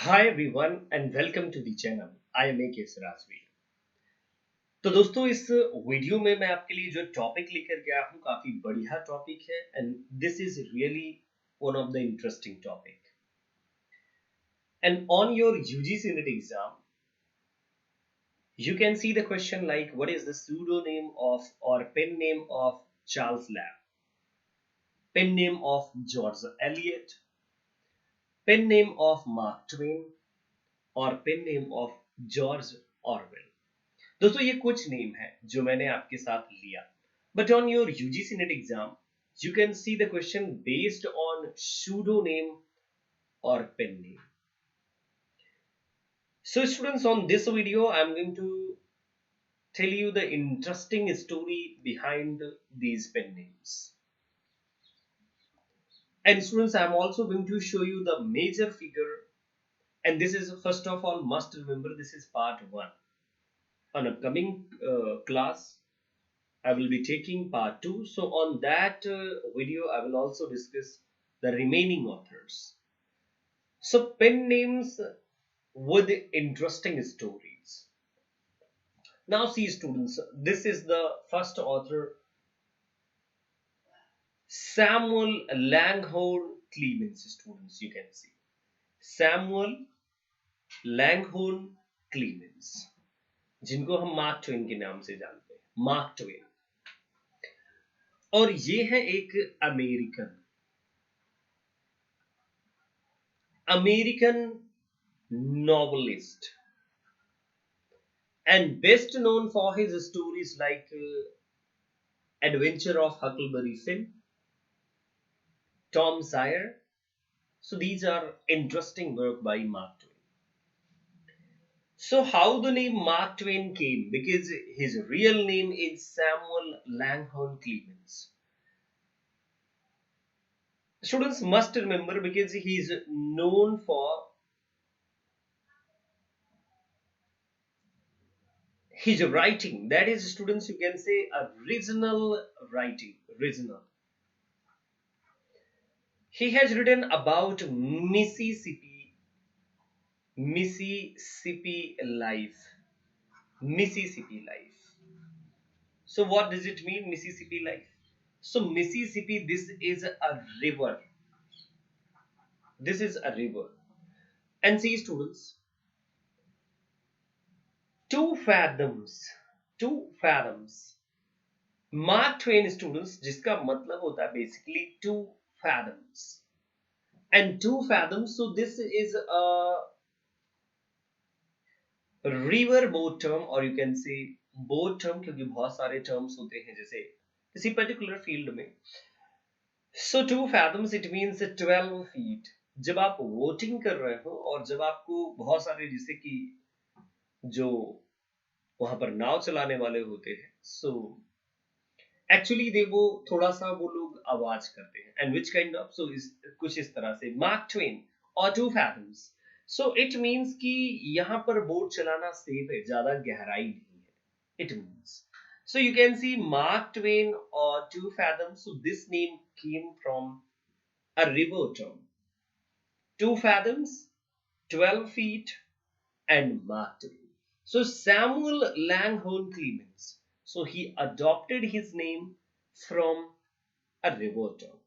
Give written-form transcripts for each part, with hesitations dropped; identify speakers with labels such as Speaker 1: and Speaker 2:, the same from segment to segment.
Speaker 1: Hi everyone and welcome to the channel. I am AKSRajveer. तो दोस्तों इस video में मैं आपके लिए जो टॉपिक लेकर गया हूँ काफी बढ़िया टॉपिक है and this is really one of the interesting topic and on your UGC net exam you can see the question like what is the pseudonym of or pen name of Charles Lamb, pen name of George Eliot, pen name of Mark Twain और pen name of George Orwell. दोस्तों ये कुछ name है जो मैंने आपके साथ लिया, but on your UGC net exam you can see the question based on pseudonym or pen name. So students, on this video I am going to tell you the interesting story behind these pen names. And students, I am also going to show you the major figure, and this is first of all must remember this is part 1. On upcoming class I will be taking part 2. So on that video I will also discuss the remaining authors. So pen names with interesting stories. Now see students, this is the first author, Samuel Langhold Clemens. Students, you can see Samuel Langhold Clemens, जिनको हम mark Twain के नाम से जानते हैं, mark Twain. और ये है एक American novelist and best known for his stories like Adventure of Huckleberry Finn, Tom Sawyer. So these are interesting work by Mark Twain. So how the name Mark Twain came? Because his real name is Samuel Langhorne Clemens. Students must remember because he is known for his writing. That is, students, you can say original writing. Original. He has written about Mississippi life. Mississippi life. So what does it mean, Mississippi life? So Mississippi, this is a river. This is a river. And see students, 2 fathoms. Mark Twain students, जिसका मतलब होता है basically 2 fathoms. And 2 fathoms, so this is a river boat term, or you can say boat term, क्योंकि बहुत सारे terms होते हैं जैसे किसी particular field में. So 2 fathoms it means 12 feet. जब आप वोटिंग कर रहे हो और जब आपको बहुत सारे जैसे कि जो वहां पर नाव चलाने वाले होते हैं, so एक्चुअली दे वो थोड़ा सा वो लोग आवाज करते हैं, एंड विच काइंड ऑफ, सो कुछ इस तरह से मार्क ट्वेन और 2 fathoms. सो इट मींस कि यहाँ पर बोट चलाना सेफ है, ज्यादा गहराई नहीं है. It means, so you can see Mark Twain or 2 fathoms. So this name came from a river term. 2 fathoms, 12 feet, and Mark Twain. So Samuel Langhorne Clemens. So he adopted his name from a river term.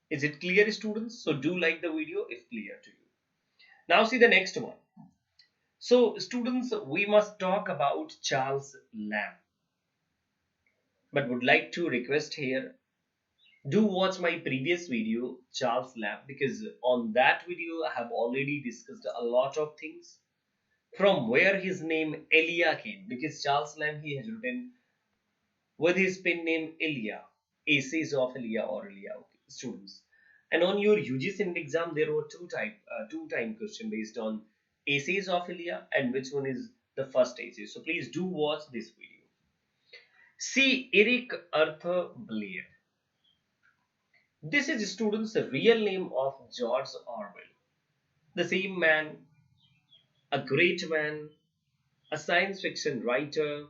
Speaker 1: Is it clear, students? So do like the video if clear to you. Now see the next one. So students, we must talk about Charles Lamb. But would like to request here, do watch my previous video, Charles Lamb, because on that video I have already discussed a lot of things. From where his name Elia came, because Charles Lamb, he has written with his pen name Elia, Essays of Elia or Elia, okay, students. And on your UGC exam, there were two time question based on Essays of Elia and which one is the first essay. So please do watch this video. See Eric Arthur Blair. This is students the real name of George Orwell. The same man, a great man, a science fiction writer,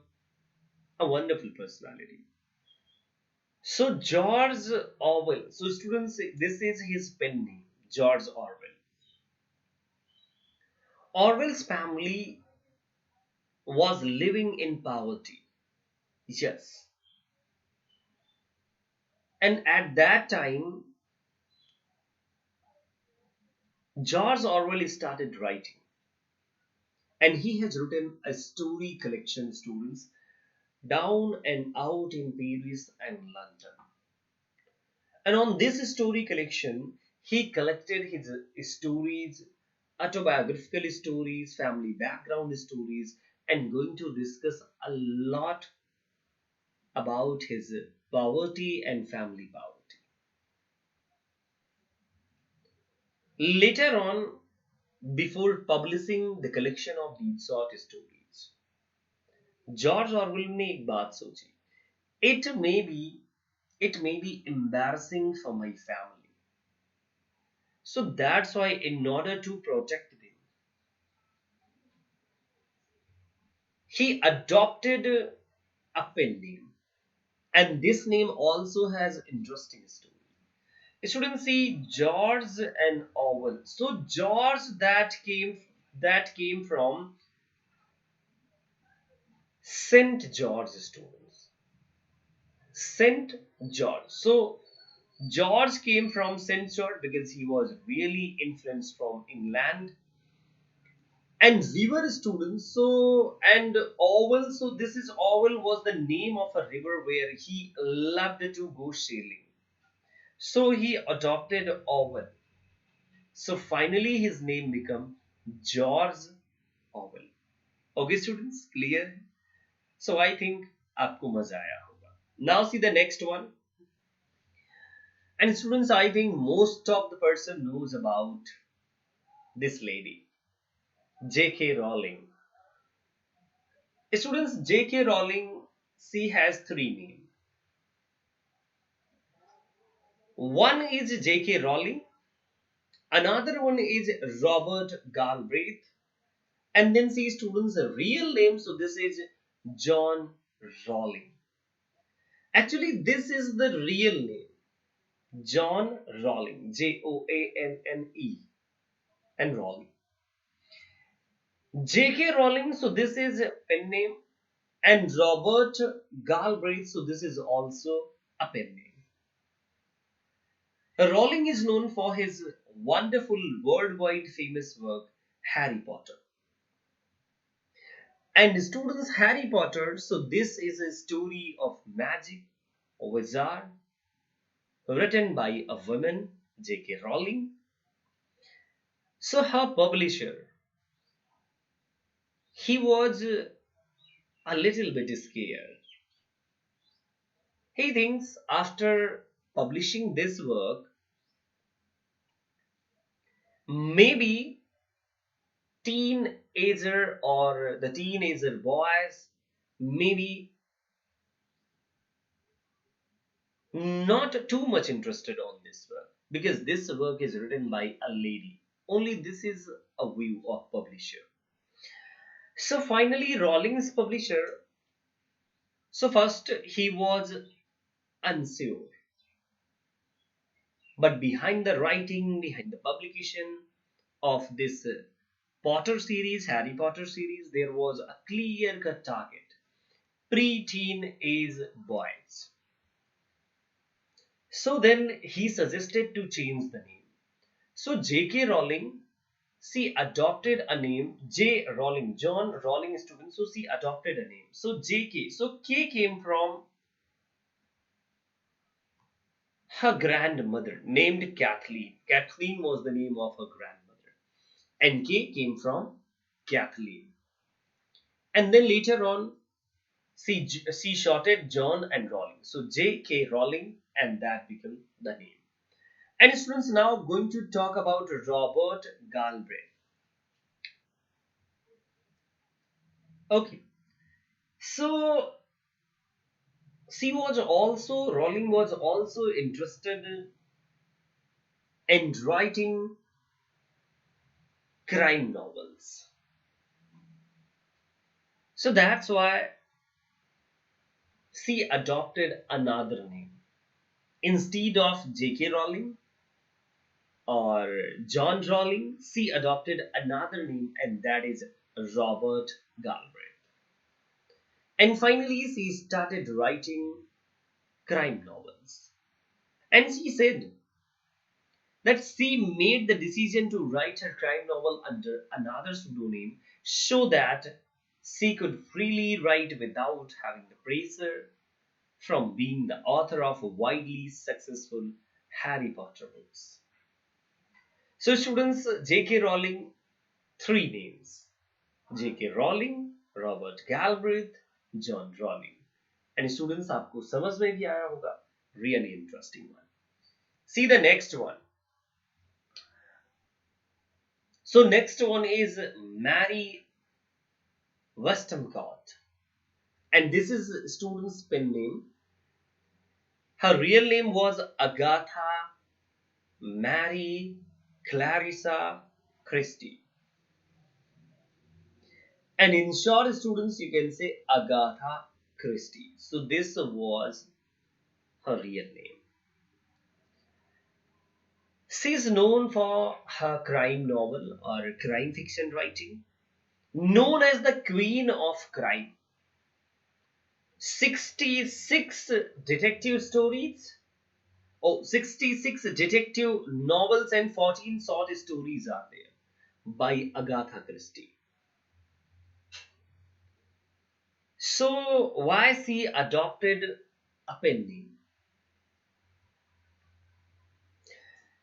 Speaker 1: a wonderful personality. So George Orwell. So students, this is his pen name, George Orwell. Orwell's family was living in poverty. Yes. And at that time, George Orwell started writing. And he has written a story collection, students, down and out in Paris and London. And on this story collection, he collected his stories, autobiographical stories, family background stories, and going to discuss a lot about his poverty and family poverty. Later on, before publishing the collection of these short stories, George Orwell ने एक बात सोची, it may be it may be embarrassing for my family, so that's why in order to protect them he adopted a pen name, and this name also has interesting story. Students, see George and Orwell. So George, that came from Saint George, students. Saint George. So George came from Saint George because he was really influenced from England. And we were students, so and Orwell. So this is Orwell was the name of a river where he loved to go sailing. So he adopted Orwell. So finally his name became George Orwell. Okay, students, clear? So I think आपको मजा आया होगा. Now see the next one. And students, I think most of the person knows about this lady, J.K. Rowling. Students, J.K. Rowling, she has three names. One is J.K. Rowling, another one is Robert Galbraith, and then see students a real name. So this is John Rowling. Actually, this is the real name, John Rowling, Joanne, and Rowling. J.K. Rowling, so this is a pen name, and Robert Galbraith, so this is also a pen name. Rowling is known for his wonderful worldwide famous work, Harry Potter. And students, Harry Potter, so this is a story of magic, a wizard, written by a woman, J.K. Rowling. So her publisher, he was a little bit scared. He thinks after publishing this work, maybe teenager or the teenager boys maybe not too much interested on this work because this work is written by a lady. Only this is a view of publisher. So finally, Rowling's publisher. So first he was unsure, but behind the writing, behind the publication of this Potter series, Harry Potter series, there was a clear-cut target: pre-teen age boys. So then he suggested to change the name. So J.K. Rowling, she adopted a name, J. Rowling, John Rowling student. So she adopted a name. So J.K. So K came from her grandmother named Kathleen. Kathleen was the name of her grandmother. And K came from Kathleen. And then later on, she shorted John and Rowling. So J.K. Rowling, and that became the name. And students, now going to talk about Robert Galbraith. Okay, so Rowling was also interested in writing crime novels. So that's why she adopted another name. Instead of J.K. Rowling, Or John Rowling, she adopted another name, and that is Robert Galbraith. And finally, she started writing crime novels. And she said that she made the decision to write her crime novel under another pseudonym so that she could freely write without having the pressure from being the author of widely successful Harry Potter books. So, students, J.K. Rowling, three names: J.K. Rowling, Robert Galbraith, John Rowling. And students, आपको समझ में भी आया होगा? Really interesting one. See the next one. So next one is Mary Wollstonecraft, and this is student's pen name. Her real name was Agatha Mary Clarissa Christie, and in short, students, you can say Agatha Christie. So this was her real name. She is known for her crime novel or crime fiction writing, known as the Queen of Crime. 66 detective stories, 66 detective novels and 14 short stories are there by Agatha Christie. So why she adopted a pen name?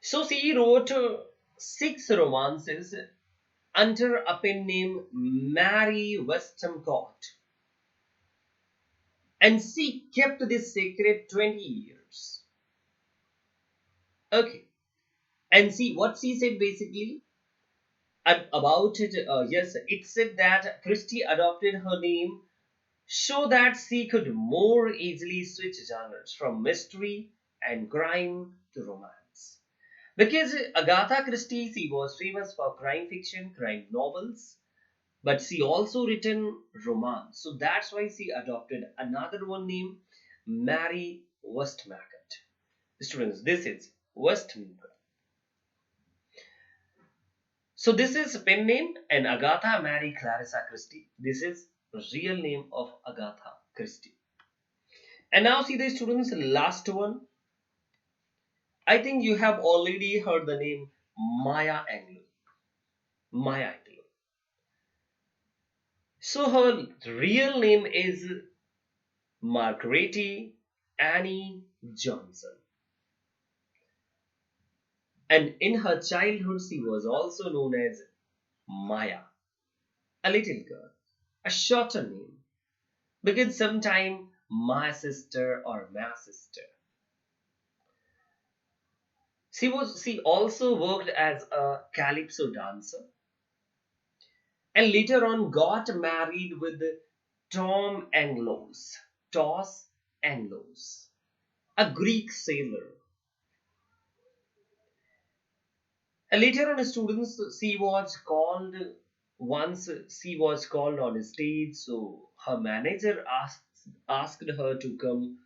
Speaker 1: So she wrote 6 romances under a pen name Mary Wollstonecraft, and she kept this secret 20 years. Okay, and see what she said basically about it. Yes, it said that Christie adopted her name so that she could more easily switch genres from mystery and crime to romance. Because Agatha Christie, she was famous for crime fiction, crime novels, but she also written romance. So that's why she adopted another one name, Mary Wollstonecraft. Students, this is Wollstonecraft. So this is pen name, and Agatha Mary Clarissa Christie. This is real name of Agatha Christie. And now see the students last one. I think you have already heard the name Maya Angelou. Maya Angelou. So her real name is Margaret Annie Johnson. And in her childhood she was also known as Maya, a little girl, a shorter name, because sometime my sister or my sister. She also worked as a calypso dancer and later on got married with Tom Anglos, Tos Anglos, a Greek sailor. And later on, students, she was called once she was called on stage, so her manager asked her to come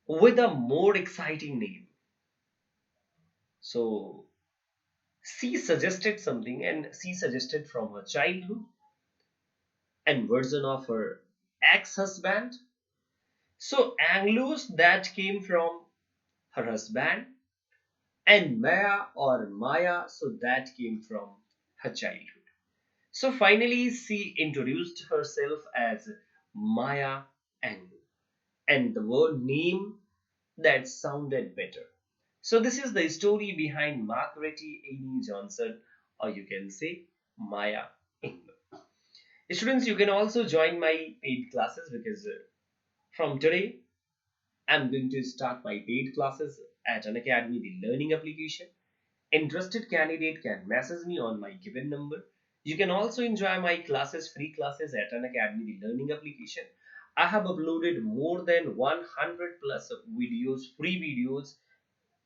Speaker 1: with a more exciting name. So she suggested something, and she suggested from her childhood and version of her ex-husband. So Anglos, that came from her husband, and Maya or Maya, so that came from her childhood. So finally she introduced herself as Maya Anglo, and the word name that sounded better. So this is the story behind Margaret Annie Johnson, or you can say Maya Anglo. Students, you can also join my paid classes because from today I'm going to start my paid classes at Unacademy, the learning application. Interested candidate can message me on my given number. You can also enjoy my classes, free classes at Unacademy, the learning application. I have uploaded more than 100 plus of videos, free videos,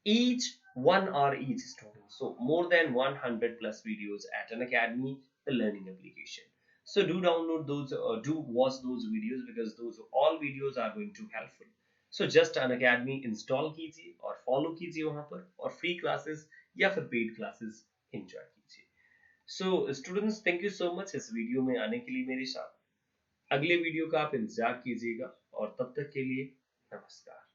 Speaker 1: each 1 hour each student. So more than 100 plus videos at Unacademy, the learning application. So do download those, do watch those videos because those all videos are going to helpful. So just Unacademy install कीजिए और follow कीजिए वहां पर, और free classes या फिर paid classes enjoy कीजिए। So students, thank you so much इस वीडियो में आने के लिए मेरे साथ। अगले वीडियो का आप इंतजार कीजिएगा, और तब तक के लिए नमस्कार।